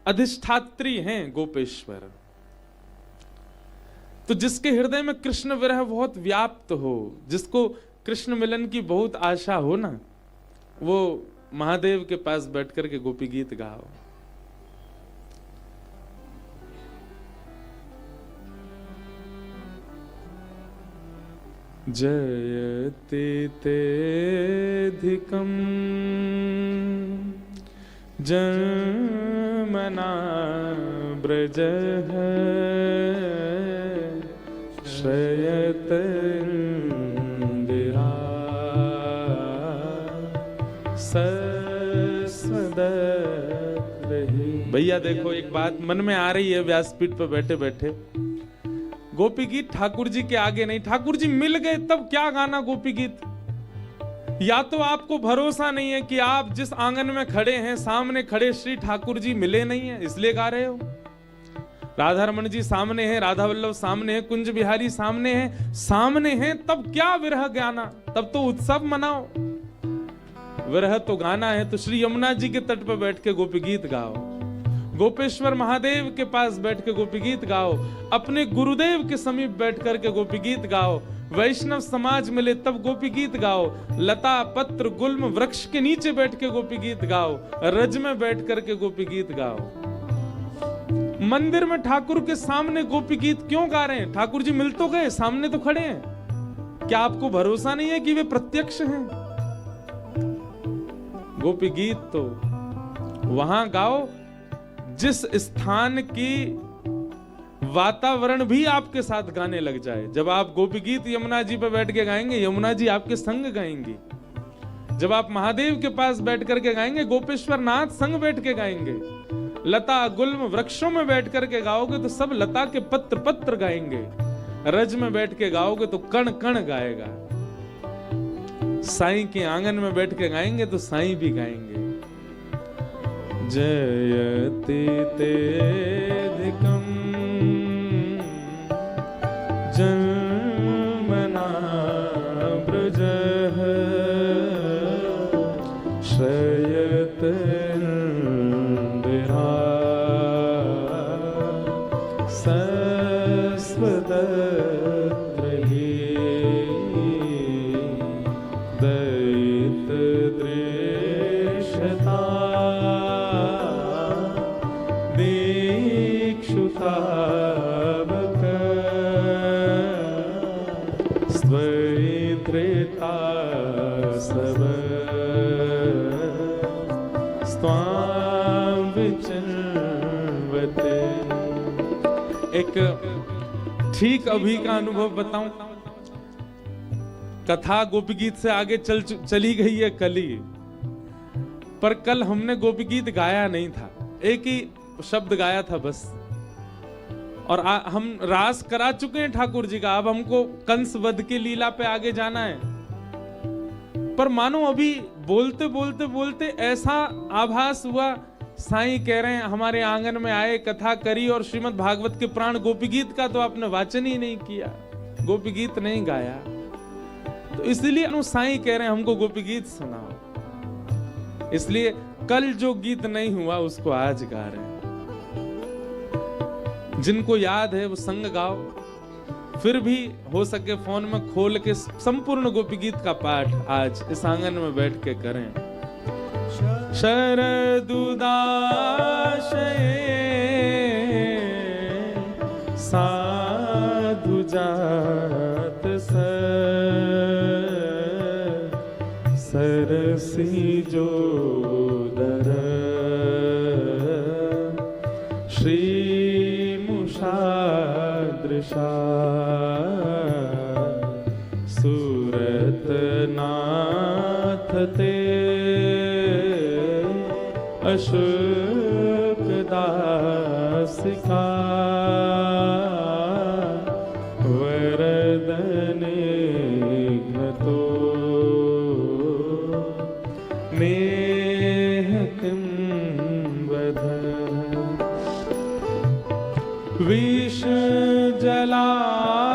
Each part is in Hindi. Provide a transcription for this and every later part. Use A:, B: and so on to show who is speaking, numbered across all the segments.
A: अधिष्ठात्री हैं गोपेश्वर। तो जिसके हृदय में कृष्ण विरह बहुत व्याप्त हो, जिसको कृष्ण मिलन की बहुत आशा हो ना, वो महादेव के पास बैठ करके गोपी गीत गाओ। जयति तेऽधिकं जन्मना ब्रजः श्रयतन्दिरा सस्वदत्तहि। भैया देखो, एक बात मन में आ रही है व्यासपीठ पर बैठे बैठे। गोपी गीत ठाकुर जी के आगे नहीं। ठाकुर जी मिल गए तब क्या गाना गोपी गीत? या तो आपको भरोसा नहीं है कि आप जिस आंगन में खड़े हैं, सामने खड़े श्री ठाकुर जी मिले नहीं है, इसलिए गा रहे हो। राधा रमन जी सामने हैं, राधा वल्लभ सामने हैं, कुंज बिहारी सामने हैं, तब क्या विरह गाना? तब तो उत्सव मनाओ। विरह तो गाना है तो श्री यमुना जी के तट पर बैठ के गोपी गीत गाओ, गोपेश्वर महादेव के पास बैठ के गोपी गीत गाओ, अपने गुरुदेव के समीप बैठ करके गोपी गीत गाओ। वैष्णव समाज मिले तब गोपी गीत गाओ, लता पत्र गुल्म वृक्ष के नीचे बैठ के गोपी गीत गाओ, रज में बैठ करके गोपी गीत गाओ। मंदिर में ठाकुर के सामने गोपी गीत क्यों गा रहे हैं? ठाकुर जी मिल तो गए, सामने तो खड़े हैं। क्या आपको भरोसा नहीं है कि वे प्रत्यक्ष हैं? गोपी गीत तो वहां गाओ जिस स्थान की वातावरण भी आपके साथ गाने लग जाए। जब आप गोपी गीत यमुना जी पे बैठ के गाएंगे, यमुना जी आपके संग गाएंगी। जब आप महादेव के पास बैठ करके गाएंगे, गोपेश्वर नाथ संग बैठ के गाएंगे। लता गुल्म वृक्षों में बैठ करके गाओगे तो सब लता के पत्र पत्र गाएंगे। रज में बैठ के गाओगे तो कण कण गाएगा। साईं के आंगन में बैठ के गाएंगे तो साईं भी गाएंगे। जयति तेऽधिकं जन्मना ब्रजः श्रयतन्दिरा सस्वदत्तहि दयितदृश्यता दीक्षुतावक स्वैत्रेता सब स्वां विचिन्वते। एक ठीक अभी का अनुभव बताऊं। कथा गोपी गीत से आगे चली गई है कली, पर कल हमने गोपी गीत गाया नहीं था, एक ही शब्द गाया था बस। और हम रास करा चुके हैं ठाकुर जी का, अब हमको कंस वध की लीला पे आगे जाना है। पर मानो अभी बोलते बोलते बोलते ऐसा आभास हुआ, साईं कह रहे हैं हमारे आंगन में आए, कथा करी, और श्रीमद् भागवत के प्राण गोपी गीत का तो आपने वाचन ही नहीं किया, गोपी गीत नहीं गाया। तो इसलिए साईं कह रहे हैं हमको गोपी गीत सुनाओ। इसलिए कल जो गीत नहीं हुआ उसको आज गा रहे हैं। जिनको याद है वो संग गाओ, फिर भी हो सके फोन में खोल के संपूर्ण गोपी गीत का पाठ आज इस आंगन में बैठ के करें। शरदुदाशये साधु जात सरसी जोदर श्रीमुषादृशा सूरतनाथ ते अशोकदासिका वरदने घ्नतो नेह किं वद विष जलाप्यया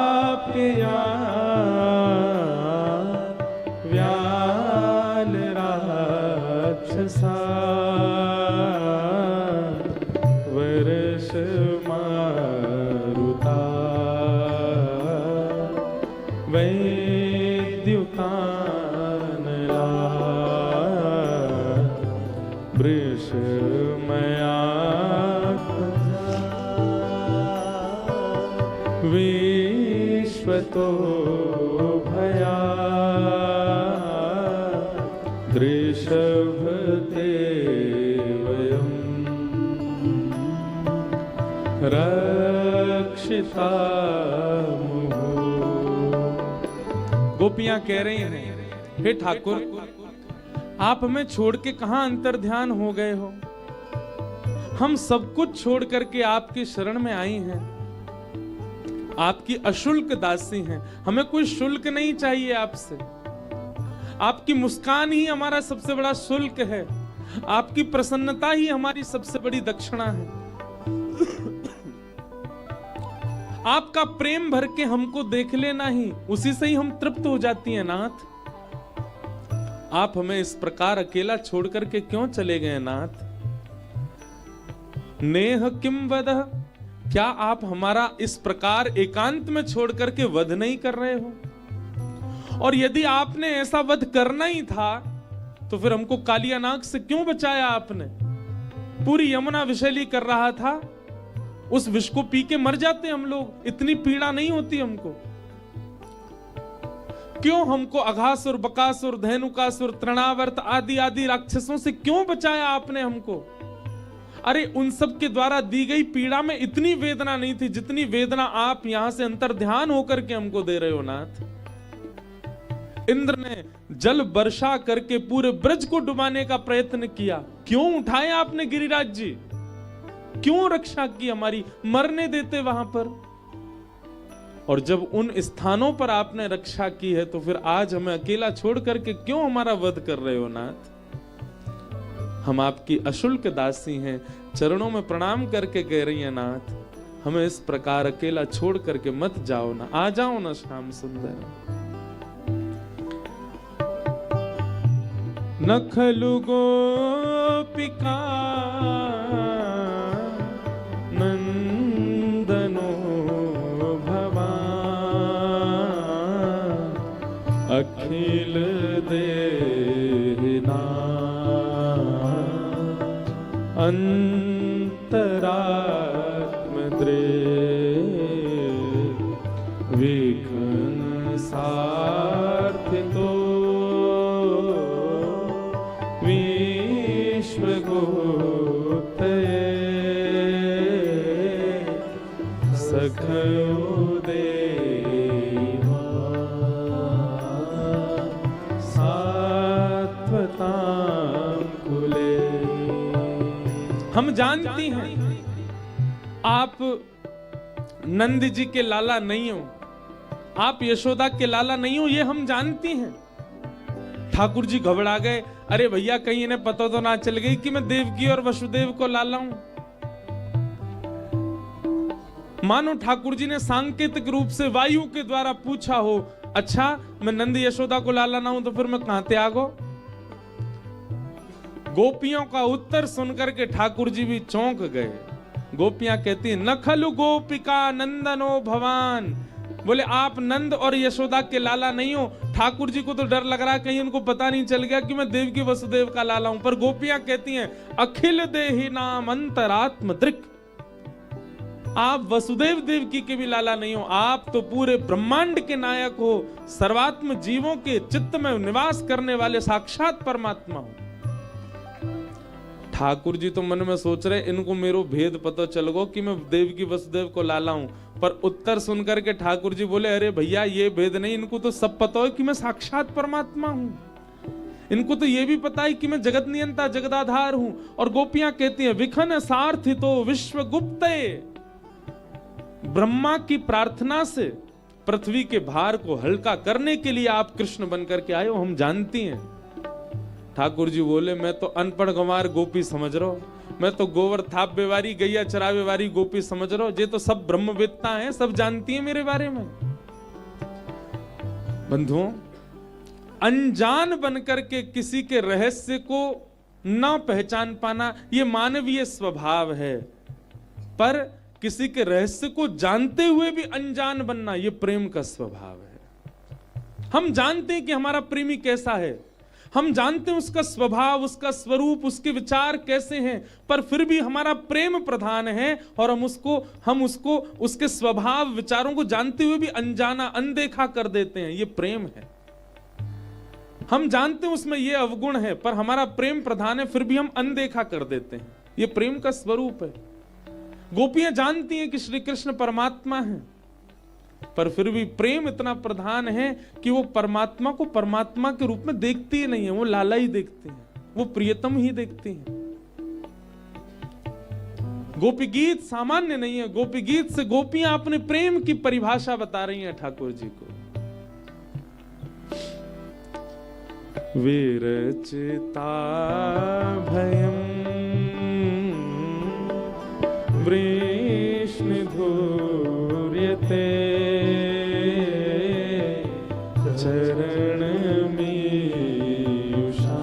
A: व्याल राक्षसा वर्ष मारुता वैद्युतानला वृषमया विश्वतो भया दृषभते वयम् रक्षिता गोपियां कह रही हैं, हे ठाकुर आप हमें छोड़ के कहां अंतर्ध्यान हो गए हो। हम सब कुछ छोड़ करके आपकी शरण में आई हैं, आपकी अशुल्क दासी हैं, हमें कोई शुल्क नहीं चाहिए आपसे। आपकी मुस्कान ही हमारा सबसे बड़ा शुल्क है, आपकी प्रसन्नता ही हमारी सबसे बड़ी दक्षिणा है। आपका प्रेम भर के हमको देख लेना ही, उसी से ही हम तृप्त हो जाती हैं नाथ। आप हमें इस प्रकार अकेला छोड़ करके क्यों चले गए नाथ। नेह किम वदः, क्या आप हमारा इस प्रकार एकांत में छोड़ करके वध नहीं कर रहे हो। और यदि आपने ऐसा वध करना ही था तो फिर हमको कालियानाग से क्यों बचाया आपने। पूरी यमुना विषैली कर रहा था, उस विष को पी के मर जाते हम लोग, इतनी पीड़ा नहीं होती हमको। क्यों हमको अघासुर, बकासुर, धेनुकासुर, तृणावर्त आदि आदि राक्षसों से क्यों बचाया आपने हमको। अरे उन सब के द्वारा दी गई पीड़ा में इतनी वेदना नहीं थी जितनी वेदना आप यहां से अंतर्ध्यान होकर के हमको दे रहे हो नाथ। इंद्र ने जल वर्षा करके पूरे ब्रज को डुबाने का प्रयत्न किया, क्यों उठाए आपने गिरिराज जी, क्यों रक्षा की हमारी, मरने देते वहां पर। और जब उन स्थानों पर आपने रक्षा की है तो फिर आज हमें अकेला छोड़ करके क्यों हमारा वध कर रहे हो नाथ। हम आपकी अशुल्क दासी हैं, चरणों में प्रणाम करके कह रही हैं नाथ हमें इस प्रकार अकेला छोड़ करके मत जाओ ना, आ जाओ ना श्याम सुंदर। न खलु गोपिका नंदनो भवान अखिल देना अंतरात्मद्रे विघ्न सार्थितो विश्वगुप्तये सखयो देवा सात्वतां कुले। हम जानती हैं आप नंद जी के लाला नहीं हो, आप यशोदा के लाला नहीं हो, ये हम जानती हैं। ठाकुर जी घबरा गए, अरे भैया कहीं इन्हें पता तो ना चल गई कि मैं देवकी और वसुदेव को लाला हूं। मानो ठाकुर जी ने सांकेतिक रूप से वायु के द्वारा पूछा हो, अच्छा मैं नंद यशोदा को लाला ना हूं तो फिर मैं कहां ते आ गो। गोपियों का उत्तर सुनकर के ठाकुर जी भी चौंक गए। गोपियां कहती हैं न खलु गोपिका नंदनो भवान, बोले आप नंद और यशोदा के लाला नहीं हो। ठाकुर जी को तो डर लग रहा है कहीं उनको पता नहीं चल गया कि मैं देवकी वसुदेव का लाला हूं। पर गोपियां कहती हैं अखिल देहि नाम अंतरात्म दृक्, आप वसुदेव देवकी के भी लाला नहीं हो, आप तो पूरे ब्रह्मांड के नायक हो, सर्वात्म जीवों के चित्त में निवास करने वाले साक्षात परमात्मा हो। ठाकुर जी तो मन में सोच रहे इनको मेरो भेद पता चल गो कि मैं देवकी वसुदेव को लाला हूं। पर उत्तर सुनकर के ठाकुर जी बोले अरे भैया ये भेद नहीं, इनको तो सब पता है कि मैं साक्षात परमात्मा हूं। इनको तो ये भी पता है कि मैं जगत नियंता जगदाधार हूं। और गोपियां कहती हैं विघ्न सार्थितो विश्वगुप्तये, ब्रह्मा की प्रार्थना से पृथ्वी के भार को हल्का करने के लिए आप कृष्ण बनकर के आए हो, हम जानती हैं। ठाकुर जी बोले मैं तो अनपढ़ गंवार गोपी समझ रहा हूं, मैं तो गोवर थापे वाली गैया चरावे वाली गोपी समझ रहा हूं, ये तो सब ब्रह्मवेत्ता हैं, सब जानती हैं मेरे बारे में। बंधुओं, अनजान बनकर के किसी के रहस्य को ना पहचान पाना ये मानवीय स्वभाव है। पर किसी के रहस्य को जानते हुए भी अनजान बनना, यह प्रेम का स्वभाव है। हम जानते हैं कि हमारा प्रेमी कैसा है, हम जानते हैं उसका स्वभाव, उसका स्वरूप, उसके विचार कैसे हैं, पर फिर भी हमारा प्रेम प्रधान है और हम उसको उसके स्वभाव विचारों को जानते हुए भी अनजाना, अनदेखा कर देते हैं। ये प्रेम है। हम जानते हैं उसमें ये अवगुण है, पर हमारा प्रेम प्रधान है, फिर भी हम अनदेखा कर देते हैं। ये प्रेम का स्वरूप है। गोपियां जानती हैं कि श्री कृष्ण परमात्मा हैं, पर फिर भी प्रेम इतना प्रधान है कि वो परमात्मा को परमात्मा के रूप में देखती ही नहीं है, वो लाला ही देखते हैं, वो प्रियतम ही देखते हैं। गोपी गीत सामान्य नहीं है। गोपी गीत से गोपियां अपने प्रेम की परिभाषा बता रही हैं ठाकुर जी को। विरचिता भयम वृष्णिधूर्यते चरणमीयुषा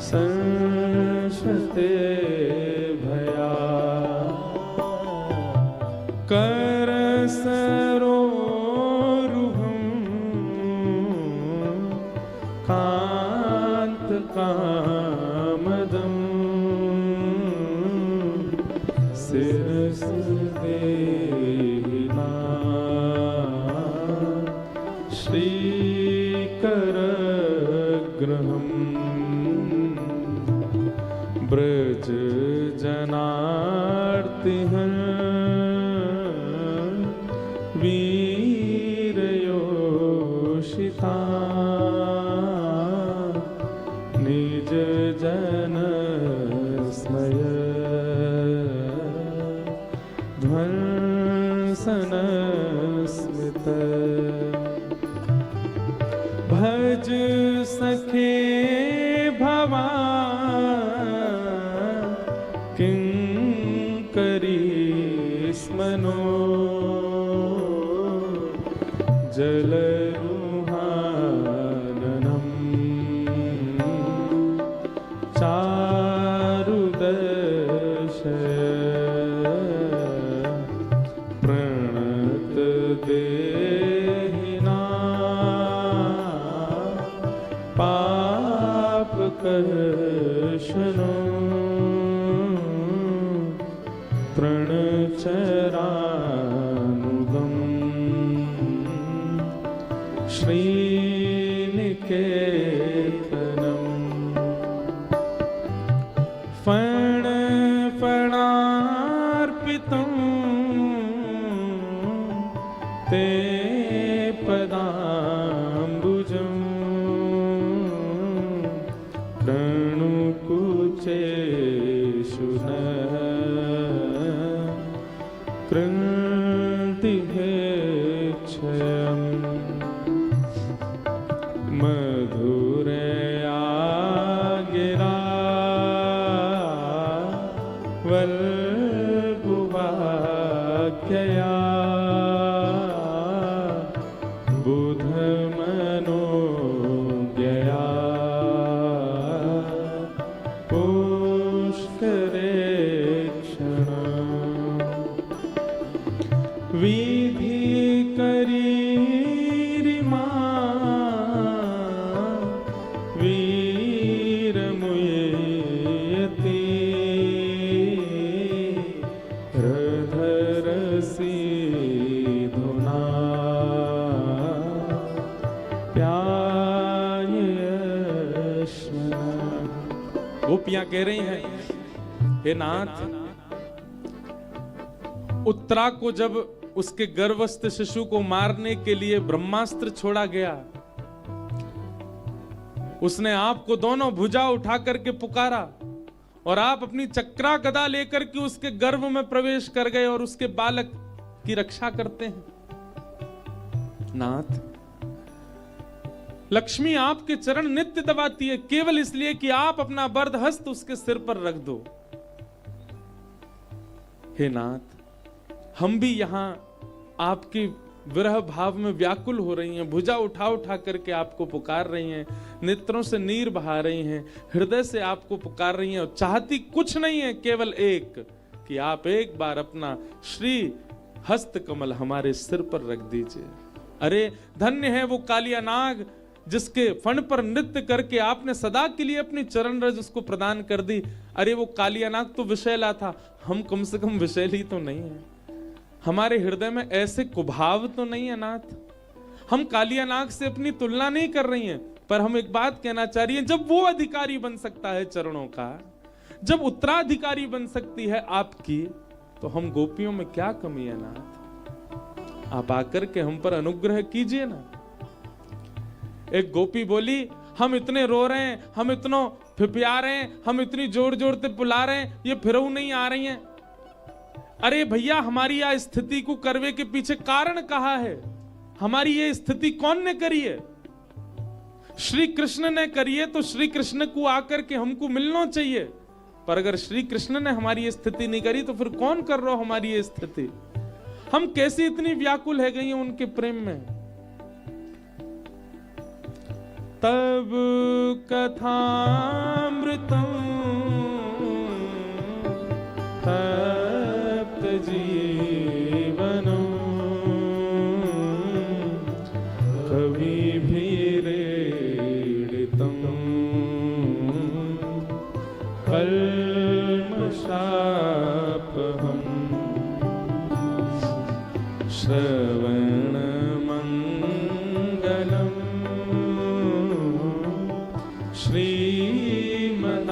A: संशते भया करसरोरुहं कान्तकामदम् शिरसदेहिना श्रीकरगृहं ब्रज जनार्तिहं वीरयोषिता निज जन स्मय ध्वंसन स्मित भज सखे भवा किंकरी स्मनो जलरुहाननम् चारुदशय प्रणत देहिना पापकर्षणो तृणचरानुगम् श्रीनिकेतनम् फणार्पितं ते पदाम्बुजं रणुकुचेषु न कृन्तिहेच्छयम् मधुरया गिरा वल्गुवाक्यया बुधमनोज्ञया पुष्करेक्षण विधि करीरिमा वीरमुयति हृदरसी धुना प्यायश्वना। गोपियां कह रही हैं, हे नाथ, उत्तरा को जब उसके गर्भस्थ शिशु को मारने के लिए ब्रह्मास्त्र छोड़ा गया, उसने आपको दोनों भुजा उठा करके पुकारा और आप अपनी चक्रा गदा लेकर के उसके गर्भ में प्रवेश कर गए और उसके बालक की रक्षा करते हैं। नाथ, लक्ष्मी आपके चरण नित्य दबाती है, केवल इसलिए कि आप अपना बर्द हस्त उसके सिर पर रख दो। हे नाथ, हम भी यहां आपकी विरह भाव में व्याकुल हो रही हैं, भुजा उठा उठा करके आपको पुकार रही हैं, नेत्रों से नीर बहा रही हैं, हृदय से आपको पुकार रही हैं और चाहती कुछ नहीं है, केवल एक कि आप एक बार अपना श्री हस्त कमल हमारे सिर पर रख दीजिए। अरे धन्य है वो कालिया नाग जिसके फण पर नृत्य करके आपने सदा के लिए अपनी चरण रज उसको प्रदान कर दी। अरे वो कालिया नाग तो विषैला था, हम कम से कम विषैली तो नहीं है, हमारे हृदय में ऐसे कुभाव तो नहीं है नाथ। हम कालिया नाग से अपनी तुलना नहीं कर रही हैं, पर हम एक बात कहना चाह रही हैं, जब वो अधिकारी बन सकता है चरणों का, जब उत्तराधिकारी बन सकती है आपकी, तो हम गोपियों में क्या कमी है नाथ? आप आकर के हम पर अनुग्रह कीजिए ना। एक गोपी बोली, हम इतने रो रहे हैं, हम इतना फिपिया रहे हैं, हम इतनी जोर जोर से बुला रहे हैं, ये फिरऊ नहीं आ रही हैं। अरे भैया, हमारी यह स्थिति को करवे के पीछे कारण कहा है? हमारी ये स्थिति कौन ने करी है? श्री कृष्ण ने करी है, तो श्री कृष्ण को आकर के हमको मिलना चाहिए। पर अगर श्री कृष्ण ने हमारी ये स्थिति नहीं करी, तो फिर कौन कर रहा हो हमारी ये स्थिति? हम कैसे इतनी व्याकुल है गई हैं उनके प्रेम में? तब कथामृतम तप्त जीवनम कविभिरीडितम कल्मषापहम श्रवणमंगलम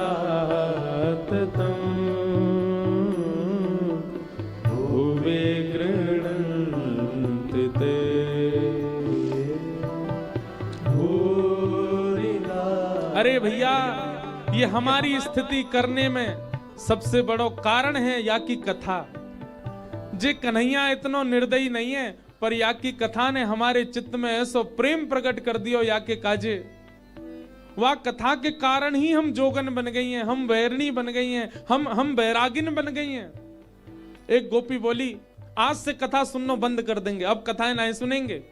A: श्रीमदाततं भुवे गृह्णन्ति ते भूरिदा। अरे भैया, ये हमारी स्थिति करने में सबसे बड़ो कारण है या की कथा। जे कन्हैया इतना निर्दयी नहीं है, पर या की कथा ने हमारे चित्त में ऐसो प्रेम प्रकट कर दियो या के काजे। वह कथा के कारण ही हम जोगन बन गई हैं, हम वैरणी बन गई हैं, हम बैरागिन बन गई हैं। एक गोपी बोली, आज से कथा सुनना बंद कर देंगे, अब कथाएं नहीं सुनेंगे।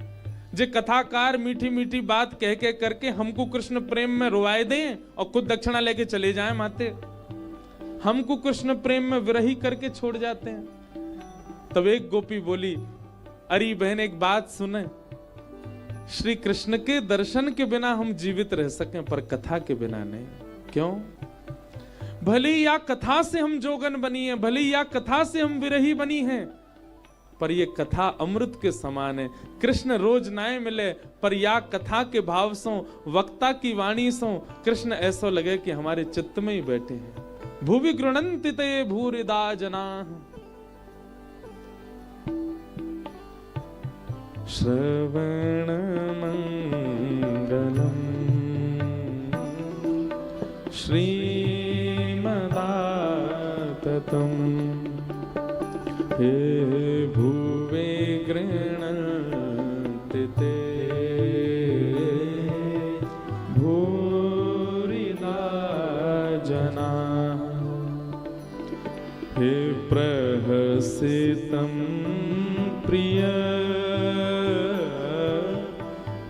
A: जे कथाकार मीठी मीठी बात कह के करके हमको कृष्ण प्रेम में रुआए दें और खुद दक्षिणा लेके चले जाएं माते, हमको कृष्ण प्रेम में विरही करके छोड़ जाते हैं। तब एक गोपी बोली, अरे बहन एक बात सुने, श्री कृष्ण के दर्शन के बिना हम जीवित रह सकें, पर कथा के बिना नहीं। क्यों? भले या कथा से हम जोगन बनी है, भले या कथा से हम विरही बनी हैं, पर ये कथा अमृत के समान है। कृष्ण रोज नाए मिले, पर या कथा के भाव सो, वक्ता की वाणी सो कृष्ण ऐसा लगे कि हमारे चित्त में ही बैठे हैं। भुवि गृह्णन्ति ते भूरिदा जनाः श्रवणमंगलम श्रीमदाततं हे भुवे गृह्णन्ति ते भूरिदा जनाः हे प्रहसितं प्रिय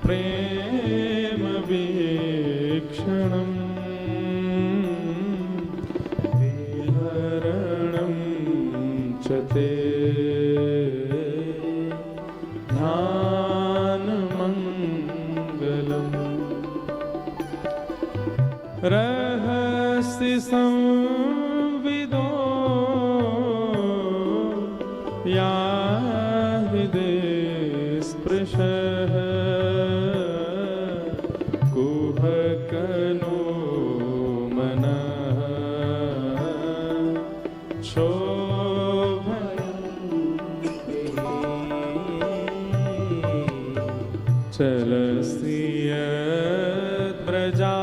A: प्रेम वीक्षणं विहरणं च ते ध्यानमङ्गलम् रहसि संविदो या हृदये स्पृशः कुहकनो मनः चलसि यद्व्रजा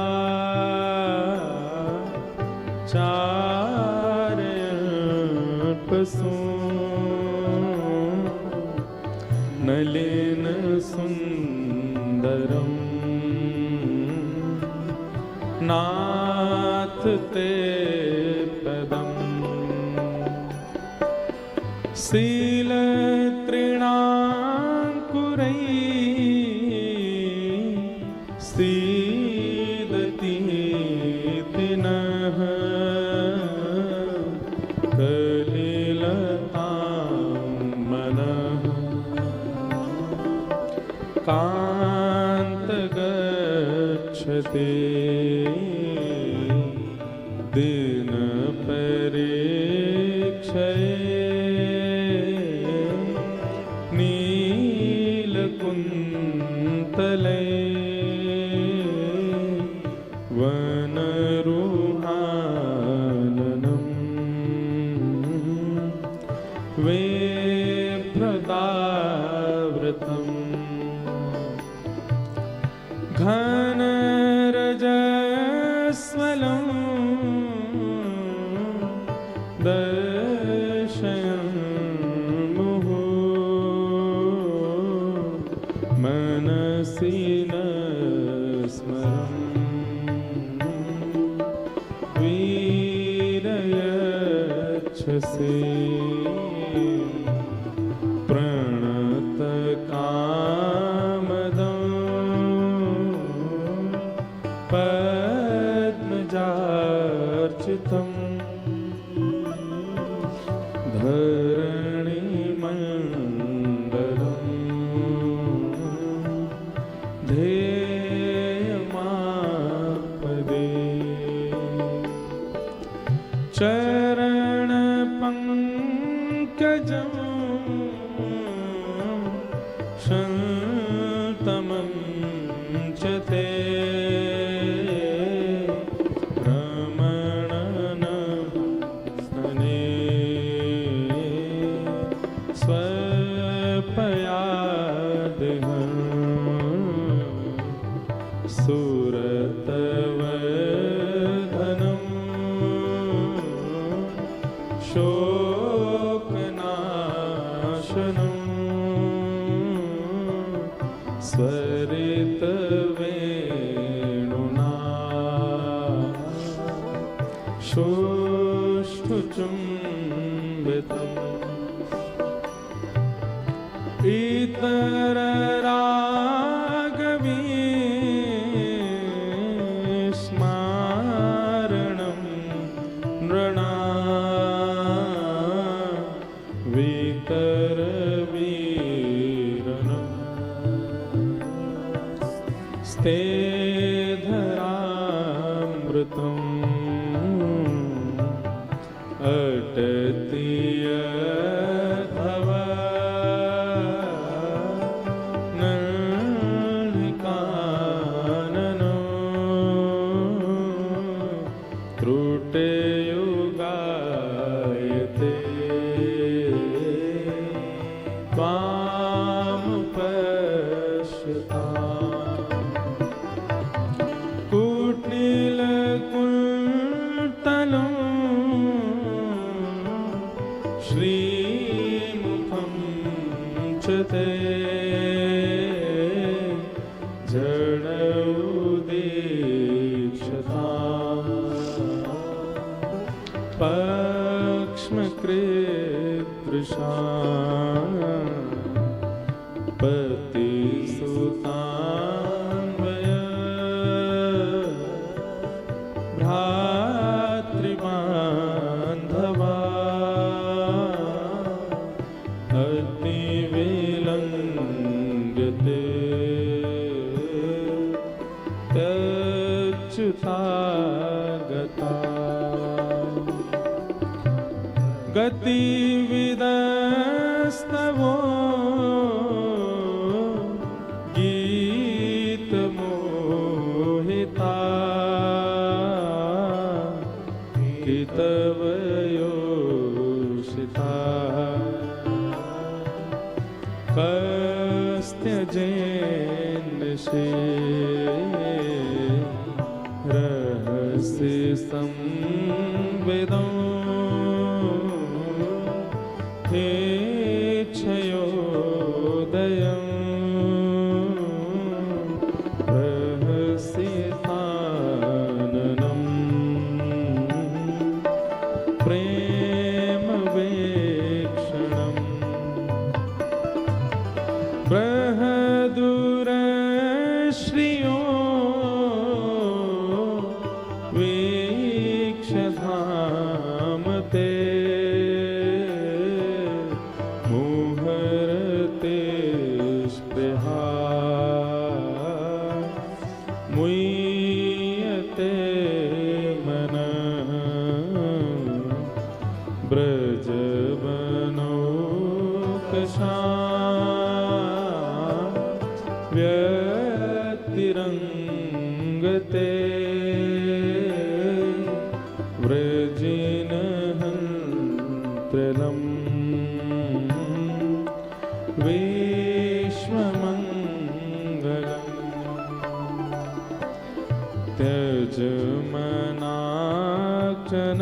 A: चारयन्पसु नलिन सुंदरम नाथ ते पदम शील तृणांकुर कलिलतां मनः कान्त गच्छते दिन परीक्षये नीलकुन्तले वनरुहाननम् वेभ्रतावृतम् घनरजस्वलं दर्शयन् मनसि न स्मरन् वीरयच्छसि प्रणतकामदं पद्मजार्चितम् धरणिमण्डलम् ध्येयमापदे चरणपङ्कजं शन्तमं च ते सुरतवर्धनं शोकनाशनं स्वरितवेणुना शोष्ठचुम्बितम् इतररागवी स्मारणं नृणा वितरवीरणम् स्तेधरामृतम् अटति यथवा त्रुटयुगायते त्वां पश्यताम् कुटिलकुन्तलं श्रीमुखं च ते पक्ष्मकृदृशा पतिसुतान्वय भ्रातृबान्धवा अग्निविलङ्घ्यते त्यच्युता गता गतिविदस्तवो गीतमोहिता कितवयोषिता कस्त्यजेन्निशे रहसि संवेदम् हेच्छयोदयं रहस्यताननं प्रेमवेक्षणम् बृहदुरश्रियो वीक्षधाम ते ब्रज बनो कशाम व्यतिरंगते व्रजिन हंत्रलम विश्वमंगलम त्यज मनाक्षन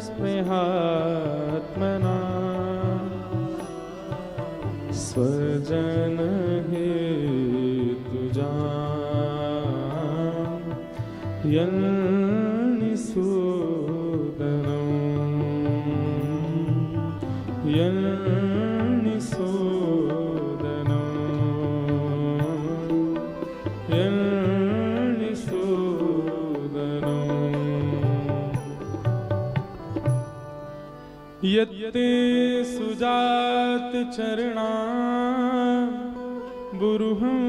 A: स्पृहात्मना स्वजन हेतुजा यन्निसूदनं यन्निसूदनं यन्निसूदनं यत्ते सुजात चरणा बुरुहं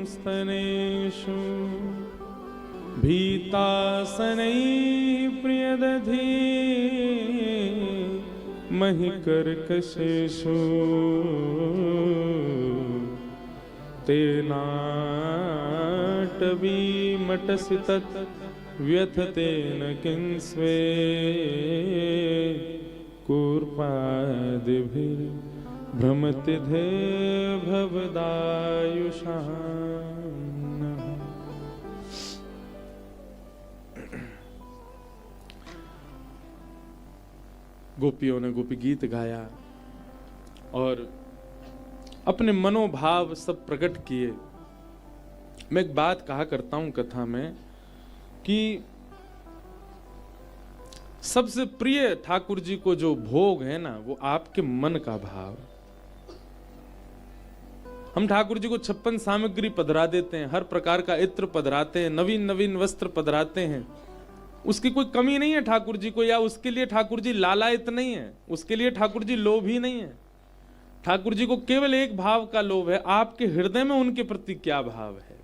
A: स्तनेषु भीतासनै प्रियदधि महिकर्कशेषु तेनाटवीमटसि तत् व्यथतेन किंस्वे कूर्पादिभिर्भ्रमति धे भवदायुषाम्। गोपियों ने गोपी गीत गाया और अपने मनोभाव सब प्रकट किए। मैं एक बात कहा करता हूं कथा में कि सबसे प्रिय ठाकुर जी को जो भोग है ना, वो आपके मन का भाव। हम ठाकुर जी को 56 सामग्री पधरा देते हैं, हर प्रकार का इत्र पधराते हैं, नवीन नवीन वस्त्र पधराते हैं, उसकी कोई कमी नहीं है ठाकुर जी को, या उसके लिए ठाकुर जी लालायित नहीं है, उसके लिए ठाकुर जी लोभी नहीं है। ठाकुर जी को केवल एक भाव का लोभ है, आपके हृदय में उनके प्रति क्या भाव है।